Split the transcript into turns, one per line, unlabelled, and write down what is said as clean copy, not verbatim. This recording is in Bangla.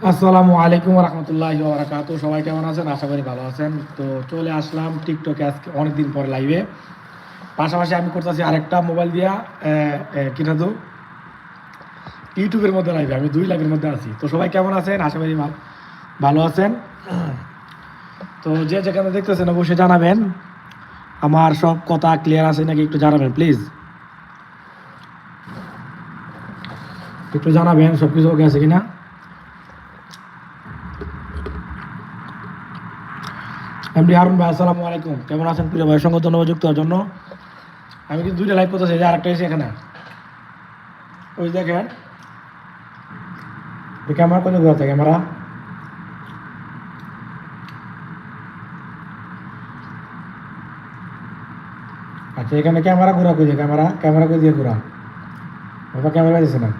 আসসালামু আলাইকুম রহমতুল্লাহি ওয়া বারাকাতুহু। সবাই কেমন আছেন? আশা করি ভালো আছেন। তো চলে আসলাম টিকটকে আজকে অনেকদিন পরে লাইভে। পাশাপাশি আমি করতেছি আরেকটা মোবাইল দিয়া কিনা তো ইউটিউবের মধ্যে লাইভে। আমি দুই লাইভের মধ্যে আছি। তো সবাই কেমন আছেন? আশা করি ভালো আছেন। তো যে যেখানে দেখতেছেন অবশ্যই জানাবেন। আমার সব কথা ক্লিয়ার আছে নাকি একটু জানাবেন প্লিজ। একটু জানাবেন সব কিছু ওকে আছে কিনা। এমডি হারুন ভাই আসসালামু আলাইকুম, কেমন আছেন? প্রিয় ভাইয়ের সঙ্গে ধন্যবাদ যুক্ত হওয়ার জন্য। আমি কিন্তু দুইটা লাইভ করতেছি, যে আরেকটা এসে এখানে ওই দেখেন ক্যামেরা কোথায় ঘুরাতে ক্যামেরা। আচ্ছা এখানে ক্যামেরা ঘোরা কই, ক্যামেরা ক্যামেরা কই দিয়ে ঘোরা, বাবা ক্যামেরা দিচ্ছে না।